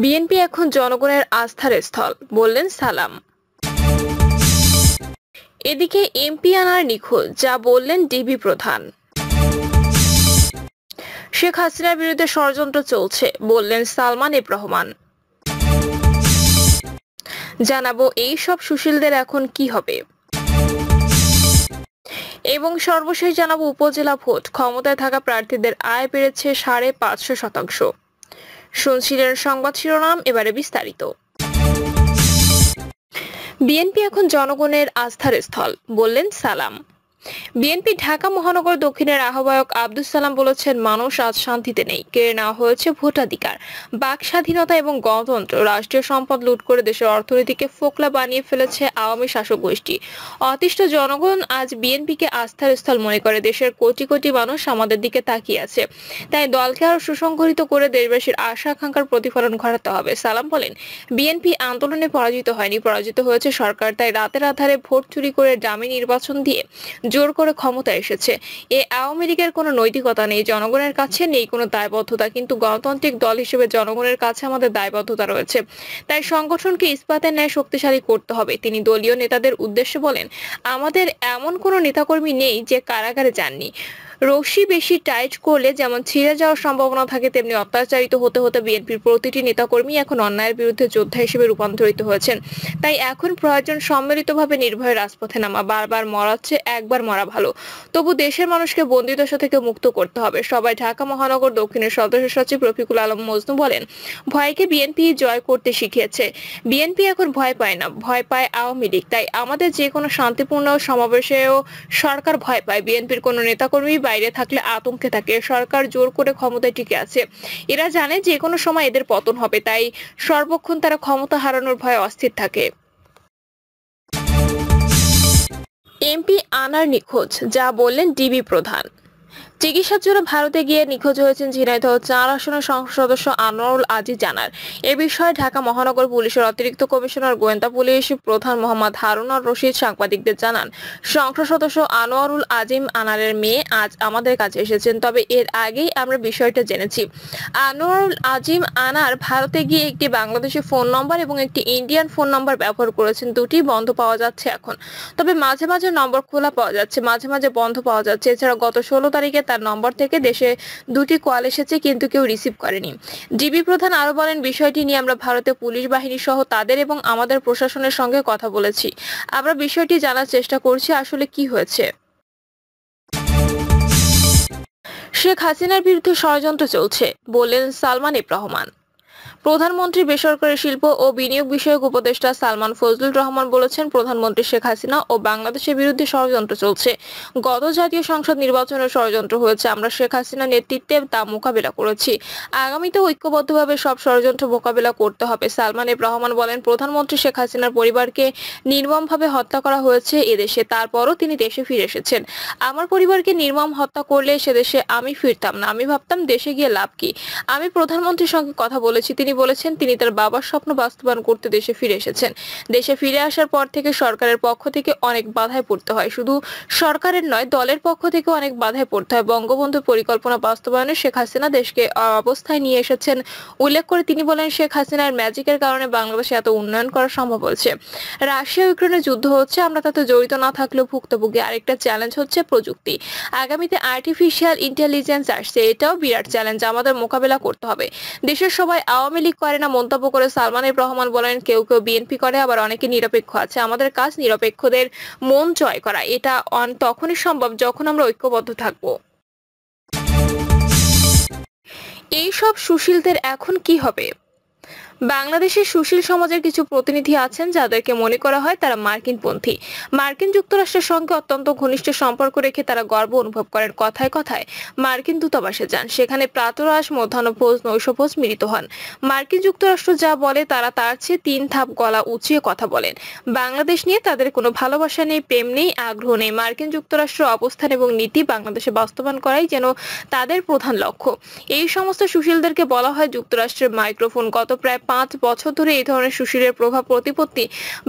BNP এখন জনগণের আস্থার স্থল, বললেন সালাম। এদিকে এমপি আনার নিখোঁজ, যা বললেন ডিবি প্রধান। শেখ হাসিনার বিরুদ্ধে ষড়যন্ত্র চলছে, বললেন সালমান এফ রহমান। জানাবো এই সব সুশীলদের এখন কি হবে, এবং সর্বশেষ জানাবো উপজেলা ভোট ক্ষমতায় থাকা প্রার্থীদের আয় বেড়েছে ৫৫০%। শুনছিলেন সংবাদ শিরোনাম, এবারে বিস্তারিত। বিএনপি এখন জনগণের আস্থার স্থল, বললেন সালাম। বিএনপি ঢাকা মহানগর দক্ষিণের আহ্বায়ক আব্দুস সালাম বলেছেন, মানুষ আজ শান্তিতে নেই। কেড়ে নেওয়া হয়েছে ভোটাধিকার, বাক স্বাধীনতা এবং গণতন্ত্র। রাষ্ট্রীয় সম্পদ লুট করে দেশের অর্থনীতিকে ফোকলা বানিয়ে ফেলেছে আওয়ামী শাসক গোষ্ঠী। অতিষ্ঠ জনগণ আজ বিএনপিকে আস্থার স্থল মনে করে। দেশের কোটি কোটি মানুষ আমাদের দিকে তাকিয়ে আছে, তাই দলকে আরো সুসংগঠিত করে দেশবাসীর আশা আকাঙ্ক্ষার প্রতিফলন ঘটাতে হবে। সালাম বলেন, বিএনপি আন্দোলনে পরাজিত হয়নি, পরাজিত হয়েছে সরকার। তাই রাতের আধারে ভোট চুরি করে ডামি নির্বাচন দিয়ে জোর করে ক্ষমতা এসেছে। এ আওয়ামী লীগের কোনো নৈতিকতা নেই, জনগণের কাছে নেই কোনো দায়বদ্ধতা, কিন্তু গণতান্ত্রিক দল হিসেবে জনগণের কাছে আমাদের দায়বদ্ধতা রয়েছে। তাই সংগঠনকে ইস্পাতের ন্যায় শক্তিশালী করতে হবে। তিনি দলীয় নেতাদের উদ্দেশ্যে বলেন, আমাদের এমন কোনো নেতাকর্মী নেই যে কারাগারে যাননি। রশি বেশি টাইট করলে যেমন ছিঁড়ে যাওয়ার সম্ভাবনা থাকে, তেমনি অত্যাচারিত হতে হতে বিএনপির প্রতিটি নেতাকর্মী এখন অন্যায়ের বিরুদ্ধে যোদ্ধা হিসেবে রূপান্তরিত হয়েছেন। তাই এখন প্রয়োজন সম্মিলিতভাবে নির্ভয়ে রাজপথে নামা। বারবার মরাচ্ছে, একবার মরা ভালো। তবু দেশের মানুষকে বন্দিদশা থেকে মুক্ত করতে হবে সবাই। ঢাকা মহানগর দক্ষিণের সদস্য সচিব রফিকুল আলম মজনু বলেন, ভয়কে বিএনপি জয় করতে শিখিয়েছে। বিএনপি এখন ভয় পায় না, ভয় পায় আওয়ামী লীগ। তাই আমাদের যে কোনো শান্তিপূর্ণ সমাবেশেও সরকার ভয় পায়। বিএনপির কোনো নেতাকর্মী বাইরে থাকলে আতঙ্কে থাকে। সরকার জোর করে ক্ষমতায় টিকে আছে, এরা জানে যে কোনো সময় এদের পতন হবে। তাই সর্বক্ষণ তারা ক্ষমতা হারানোর ভয়ে অস্থির থাকে। এমপি আনার নিখোঁজ, যা বললেন ডিবি প্রধান। চিকিৎসার জন্য ভারতে গিয়ে নিখোঁজ হয়েছেন ঝিনাইদহ ৪ আসনের সংসদ সদস্য আনোয়ারুল আজিজ জানার। এ বিষয়ে ঢাকা মহানগর পুলিশের অতিরিক্ত কমিশনার গোয়েন্দা পুলিশ প্রধান মোহাম্মদ হারুন রশিদ সাংবাদিকদের জানান, সংসদ সদস্য আনোয়ারুল আজিম আনারের মেয়ে আজ আমাদের কাছে এসেছেন। তবে এর আগেই আমরা বিষয়টা জেনেছি। আনোয়ারুল আজিম আনার ভারতে গিয়ে একটি বাংলাদেশি ফোন নম্বর এবং একটি ইন্ডিয়ান ফোন নম্বর ব্যবহার করেছেন। দুটি বন্ধ পাওয়া যাচ্ছে এখন, তবে মাঝে মাঝে নম্বর খোলা পাওয়া যাচ্ছে, মাঝে মাঝে বন্ধ পাওয়া যাচ্ছে। এছাড়া গত 16 তারিখে তার নম্বর থেকে দেশে দুটি কল এসেছে, কিন্তু কেউ রিসিভ করেনি। ডিবি প্রধান আরো বলেন, বিষয়টি নিয়ে আমরা ভারতের পুলিশ বাহিনী সহ তাদের এবং আমাদের প্রশাসনের সঙ্গে কথা বলেছি। আমরা বিষয়টি জানার চেষ্টা করছি আসলে কি হয়েছে। শেখ হাসিনার বিরুদ্ধে ষড়যন্ত্র চলছে, বললেন সালমান এফ রহমান। প্রধানমন্ত্রী বেসরকারি শিল্প ও বিনিয়োগ বিষয়ক উপদেষ্টা সালমান ফজলুর রহমান বলেছেন, প্রধানমন্ত্রী শেখ হাসিনা ও বাংলাদেশের বিরুদ্ধে ষড়যন্ত্র চলছে। গত জাতীয় সংসদ নির্বাচনের ষড়যন্ত্র হয়েছে, আমরা শেখ হাসিনার নেতৃত্বে তা মোকাবেলা করেছি। আগামীতে ঐক্যবদ্ধভাবে সব ষড়যন্ত্র মোকাবেলা করতে হবে। সালমান এফ রহমান বলেন, প্রধানমন্ত্রী শেখ হাসিনার পরিবারকে নির্মমভাবে হত্যা করা হয়েছে এদেশে, তারপরও তিনি দেশে ফিরে এসেছেন। আমার পরিবারকে নির্মম হত্যা করলে সে দেশে আমি ফিরতাম না। আমি ভাবতাম দেশে গিয়ে লাভ কি। আমি প্রধানমন্ত্রীর সঙ্গে কথা বলেছি, তিনি বলেছেন তিনি তার বাবার স্বপ্ন বাস্তবায়ন করতে দেশে ফিরে এসেছেন। দেশে ফিরে আসার পর থেকে সরকারের পক্ষ থেকে অনেক বাধায় পড়তে হয়, শুধু সরকারের নয় দলের পক্ষ থেকে অনেক বাধায় পড়তে হয়। বঙ্গবন্ধু পরিকল্পনা বাস্তবায়নে শেখ হাসিনা দেশকে অবস্থায় নিয়ে এসেছেন উল্লেখ করে তিনি বলেন, শেখ হাসিনার ম্যাজিকের কারণে বাংলাদেশে এত উন্নয়ন করা সম্ভব হয়েছে। রাশিয়া ইউক্রেনে যুদ্ধ হচ্ছে, আমরা তাতে জড়িত না থাকলেও ভুক্তভোগী। আরেকটা চ্যালেঞ্জ হচ্ছে প্রযুক্তি। আগামীতে আর্টিফিশিয়াল ইন্টেলিজেন্স আসছে, এটাও বিরাট চ্যালেঞ্জ, আমাদের মোকাবেলা করতে হবে। দেশের সবাই আওয়ামী লীগ করে না মন্তব্য করে সালমান এফ রহমান বলেন, কেউ কেউ বিএনপি করে, আবার অনেকে নিরপেক্ষ আছে। আমাদের কাজ নিরপেক্ষদের মন জয় করা। এটা তখনই সম্ভব যখন আমরা ঐক্যবদ্ধ থাকব। এই সব সুশীলদের এখন কি হবে? বাংলাদেশের সুশীল সমাজের কিছু প্রতিনিধি আছেন যাদেরকে মনে করা হয় তারা মার্কিনপন্থী। মার্কিন যুক্তরাষ্ট্রের সঙ্গে অত্যন্ত ঘনিষ্ঠ সম্পর্ক রেখে তারা গর্ব অনুভব করেন। কথায় কথায় মার্কিন দূতাবাসে যান, সেখানে প্রাতরাশ, মধ্যাহ্নভোজ, নৈশভোজ মিলিত হন। মার্কিন যুক্তরাষ্ট্র যা বলে তারা তার চেয়ে 3 ধাপ গলা উঁচিয়ে কথা বলেন। বাংলাদেশ নিয়ে তাদের কোনো ভালোবাসা নেই, প্রেম নেই, আগ্রহ নেই। মার্কিন যুক্তরাষ্ট্রের অবস্থান এবং নীতি বাংলাদেশে বাস্তবায়ন করাই যেন তাদের প্রধান লক্ষ্য। এই সমস্ত সুশীলদেরকে বলা হয় যুক্তরাষ্ট্রের মাইক্রোফোন। গত প্রায় 5 বছর ধরে এই ধরনের সুশীলের প্রভাব প্রতিপত্তি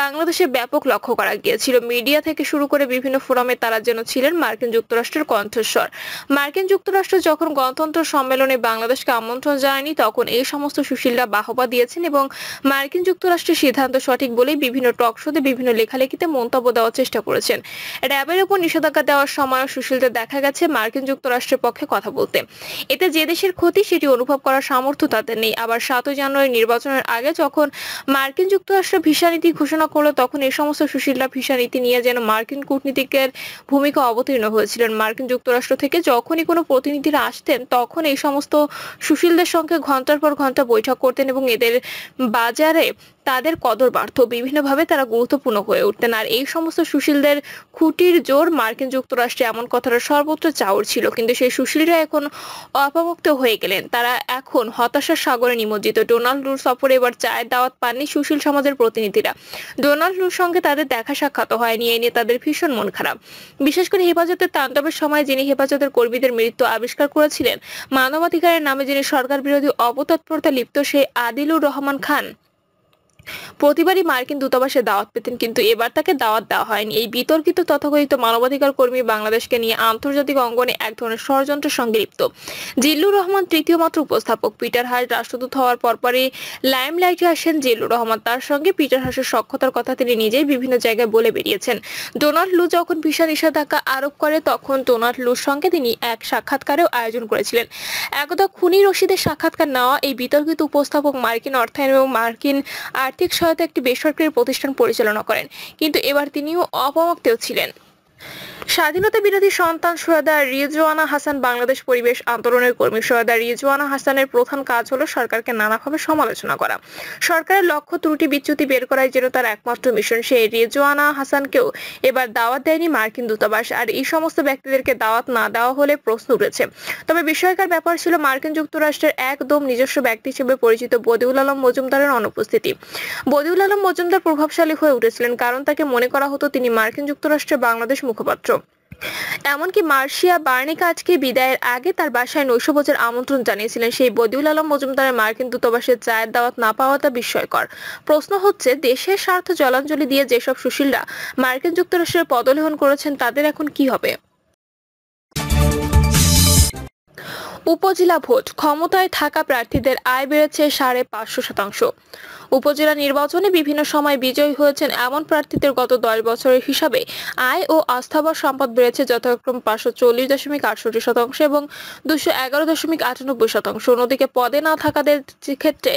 বাংলাদেশে ব্যাপক লক্ষ্য করা গিয়েছিল। মিডিয়া থেকে শুরু করে বিভিন্ন ফোরামে তারা যেন ছিলেন মার্কিন যুক্তরাষ্ট্রের কণ্ঠস্বর। মার্কিন যুক্তরাষ্ট্র যখন গণতন্ত্র সম্মেলনে বাংলাদেশকে আমন্ত্রণ জানায়নি, তখন এই সমস্ত সুশীলরা বাহবা দিয়েছেন এবং মার্কিন যুক্তরাষ্ট্রের সিদ্ধান্ত সঠিক বলেই বিভিন্ন টক শোতে বিভিন্ন লেখালেখিতে মন্তব্য দেওয়ার চেষ্টা করেছেন। র্যাবের উপর নিষেধাজ্ঞা দেওয়ার সময় সুশীলদের দেখা গেছে মার্কিন যুক্তরাষ্ট্রের পক্ষে কথা বলতে। এতে যে দেশের ক্ষতি সেটি অনুভব করার সামর্থ্য তাদের নেই। আবার 7 জানুয়ারি নির্বাচনের আগে যখন মার্কিন যুক্তরাষ্ট্র ভিসা নীতি ঘোষণা করলো, তখন এই সমস্ত সুশীলরা ভিসা নীতি নিয়ে যেন মার্কিন কূটনীতিকের ভূমিকা অবতীর্ণ হয়েছিলেন। মার্কিন যুক্তরাষ্ট্র থেকে যখনই কোনো প্রতিনিধিরা আসতেন, তখন এই সমস্ত সুশীলদের সঙ্গে ঘন্টার পর ঘন্টা বৈঠক করতেন এবং এদের বাজারে তাদের কদর বাড়ত। বিভিন্নভাবে তারা গুরুত্বপূর্ণ হয়ে উঠতেন। আর এই সমস্ত সুশীলদের খুঁটির জোর মার্কিন যুক্তরাষ্ট্রে এমন কথাটা সর্বত্র চাউর ছিল। কিন্তু সেই সুশীলরা এখন অপমুক্ত হয়ে গেলেন। তারা এখন হতাশার সাগরে নিমজ্জিত। ডোনাল্ড লুর সফরে এবার চায়ের দাওয়াত পাননি সুশীল সমাজের প্রতিনিধিরা। ডোনাল্ড লুর সঙ্গে তাদের দেখা সাক্ষাৎ হয়নি। এই নিয়ে তাদের ভীষণ মন খারাপ। বিশেষ করে হেফাজতের তাণ্ডবের সময় যিনি হেফাজতের কর্মীদের মৃত্যু আবিষ্কার করেছিলেন, মানবাধিকারের নামে যিনি সরকার বিরোধী অপতৎপরতা লিপ্ত সেই আদিলুর রহমান খান প্রতিবারই মার্কিন দূতাবাসে দাওয়াত পেতেন, কিন্তু এবার তাকে দাওয়াত দেওয়া হয়নি। এই বিতর্কিত তথাকথিত মানবাধিকার কর্মী বাংলাদেশকে নিয়ে আন্তর্জাতিক অঙ্গনে এক ধরনের ষড়যন্ত্রের সঙ্গে লিপ্ত। জিল্লুর রহমান তৃতীয় মাত্র উপস্থাপক। পিটার হাস রাষ্ট্রদূত হওয়ার পরপরই লাইমলাইটে আসেন জিল্লুর রহমান। তার সঙ্গে পিটার হাসের সখ্যতার কথা তিনি নিজেই বিভিন্ন জায়গায় বলে বেরিয়েছেন। ডোনাল্ড লু যখন ভিসা নিষেধাজ্ঞা আরোপ করে, তখন ডোনাল্ড লুর সঙ্গে তিনি এক সাক্ষাৎকারেও আয়োজন করেছিলেন। একদা খুনি রশিদের সাক্ষাৎকার নেওয়া এই বিতর্কিত উপস্থাপক মার্কিন অর্থায়ন এবং মার্কিন আর্থিক সহায়তা একটি বেসরকারি প্রতিষ্ঠান পরিচালনা করেন, কিন্তু এবার তিনিও অপমুক্তও ছিলেন। স্বাধীনতা বিরোধী সন্তান সৈয়দা রিজওয়ানা হাসান বাংলাদেশ পরিবেশ আন্দোলনের কর্মী। সৈয়দা রিজওয়ানা হাসানের প্রধান কাজ হলো সরকারকে নানাভাবে সমালোচনা করা। সরকারের লক্ষ্য ত্রুটি বিচ্যুতি বের করাই যেন তার একমাত্র মিশন। সেই রিজওয়ানা হাসানকেও এবার দাওয়াত দেয়নি মার্কিন দূতাবাস। আর এই সমস্ত ব্যক্তিদেরকে দাওয়াত না দেওয়া হলে প্রশ্ন উঠেছে। তবে বিস্ময়কর ব্যাপার ছিল মার্কিন যুক্তরাষ্ট্রের একদম নিজস্ব ব্যক্তি হিসেবে পরিচিত বদিউল আলম মজুমদারের অনুপস্থিতি। বদিউল আলম মজুমদার প্রভাবশালী হয়ে উঠেছিলেন, কারণ তাকে মনে করা হতো তিনি মার্কিন যুক্তরাষ্ট্রের বাংলাদেশ মুখপাত্র। এমনকি মার্শিয়া বার্নিকাজকে বিদায়ের আগে তার বাসায় নৈশভোজের আমন্ত্রণ জানিয়েছিলেন। সেই বদিউল আলম মজুমদারের মার্কিন দূতাবাসের চায়ের দাওয়াত না পাওয়াটা বিস্ময়কর। প্রশ্ন হচ্ছে, দেশের স্বার্থ জলাঞ্জলি দিয়ে যেসব সুশীলরা মার্কিন যুক্তরাষ্ট্রের পদলেহন করেছেন, তাদের এখন কি হবে? উপজেলা ভোট, ক্ষমতায় থাকা প্রার্থীদের আয় বেড়েছে 550%। উপজেলা নির্বাচনে বিভিন্ন সময় বিজয়ী হয়েছেন এমন প্রার্থীদের গত 10 বছরের হিসাবে আয় ও আস্থাবর সম্পদ বেড়েছে যথাক্রমে 540.68% এবং 211.98%। অন্যদিকে পদে না থাকাদের ক্ষেত্রে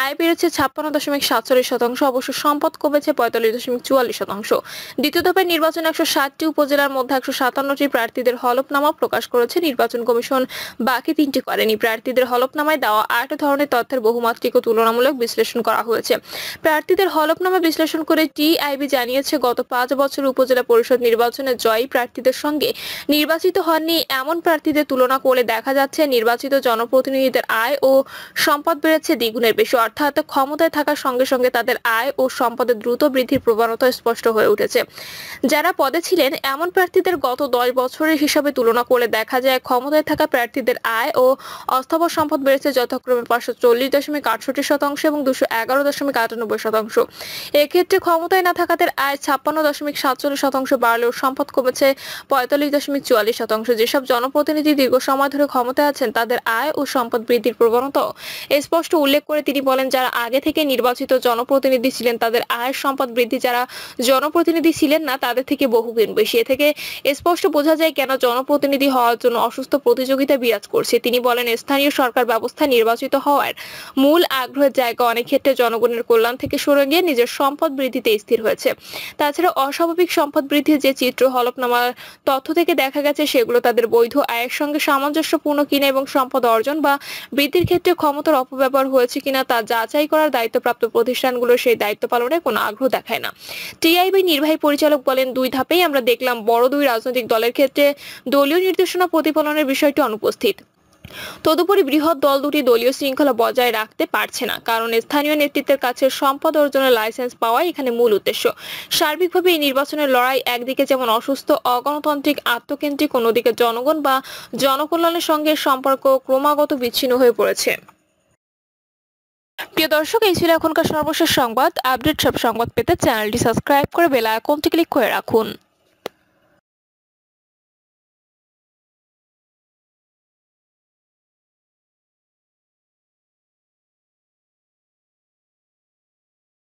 আয় বেড়েছে 56.47%, অবশ্য সম্পদ কমেছে 45.44%। দ্বিতীয় ধাপের নির্বাচনে 160টি উপজেলার মধ্যে 157টি প্রার্থীদের হলফনামা প্রকাশ করেছে নির্বাচন কমিশন, বাকি 3টি করেনি। প্রার্থীদের হলফনামায় দেওয়া 8 ধরনের তথ্যের বহুমাত্রিক ও তুলনামূলক বিশ্লেষণ করা হয়েছে। প্রার্থীদের হলফনামা বিশ্লেষণ করে টিআইবি জানিয়েছে, গত 5 বছর উপজেলা পরিষদ নির্বাচনে জয়ী প্রার্থীদের সঙ্গে নির্বাচিত হননি এমন প্রার্থীদের তুলনা করে দেখা যাচ্ছে নির্বাচিত জনপ্রতিনিধিদের আয় ও সম্পদ বেড়েছে দ্বিগুণের বেশি। অর্থাৎ ক্ষমতায় থাকার সঙ্গে সঙ্গে তাদের আয় ও সম্পদের দ্রুত বৃদ্ধির প্রবণতা স্পষ্ট হয়ে উঠেছে। যারা পদে ছিলেন এমন প্রার্থীদের গত 10 বছরের হিসাবে তুলনা করে দেখা যায় ক্ষমতায় থাকা প্রার্থীদের আয় ও অস্থাবর সম্পদ বেড়েছে যথাক্রমে 540.68% এবং 211.98%। এক্ষেত্রে ক্ষমতায় না থাকাদের আয় 56.47% বাড়লেও সম্পদ কমেছে 45.44%। যেসব জনপ্রতিনিধি দীর্ঘ সময় ধরে ক্ষমতায় আছেন তাদের আয় ও সম্পদ বৃদ্ধির প্রবণতাও স্পষ্ট উল্লেখ করে তিনি বলেন, যারা আগে থেকে নির্বাচিত জনপ্রতিনিধি ছিলেন তাদের আয় সম্পদ বৃদ্ধি যারা জনপ্রতিনিধি ছিলেন না তাদের থেকে বহুগুণ বেশি। এ থেকে স্পষ্ট বোঝা যায় কেন জনপ্রতিনিধি হওয়ার জন্য অসুস্থ প্রতিযোগিতা বিরাজ করছে। তিনি বলেন, স্থানীয় সরকার ব্যবস্থা নির্বাচিত হওয়ার মূল আগ্রহের জায়গা অনেক ক্ষেত্রে জনগণের কল্যাণ থেকে সরে গিয়ে নিজের সম্পদ বৃদ্ধিতে স্থির হয়েছে। তাছাড়া অস্বাভাবিক সম্পদ বৃদ্ধির যে চিত্র হলফনামার তথ্য থেকে দেখা গেছে, সেগুলো তাদের বৈধ আয়ের সঙ্গে সামঞ্জস্যপূর্ণ কিনা এবং সম্পদ অর্জন বা বৃদ্ধির ক্ষেত্রে ক্ষমতার অপব্যবহার হয়েছে কিনা তা যাচাই করার দায়িত্বপ্রাপ্ত প্রতিষ্ঠানগুলো সেই দায়িত্ব পালনে কোনো আগ্রহ দেখায় না। টিআইবি নির্বাহী পরিচালক বলেন, 2 ধাপেই আমরা দেখলাম বড় 2 রাজনৈতিক দলের ক্ষেত্রে দলীয় নির্দেশনা প্রতিপালনের বিষয়টি অনুপস্থিত। তদুপরি বৃহৎ দল দুটি দলীয় শৃঙ্খলা বজায় রাখতে পারছে না, কারণ স্থানীয় নেতৃত্বের কাছে সম্পদ অর্জনের লাইসেন্স পাওয়াই এখানে মূল উদ্দেশ্য। সার্বিকভাবে এই নির্বাচনের লড়াই একদিকে যেমন অসুস্থ, অগণতান্ত্রিক, আত্মকেন্দ্রিক, অন্যদিকে জনগণ বা জনকল্যাণের সঙ্গে সম্পর্ক ক্রমাগত বিচ্ছিন্ন হয়ে পড়েছে। প্রিয় দর্শক, এই ছিল এখনকার সর্বশেষ সংবাদ। আপডেট সব সংবাদ পেতে চ্যানেলটি সাবস্ক্রাইব করে বেল আইকনটি ক্লিক করে রাখুন।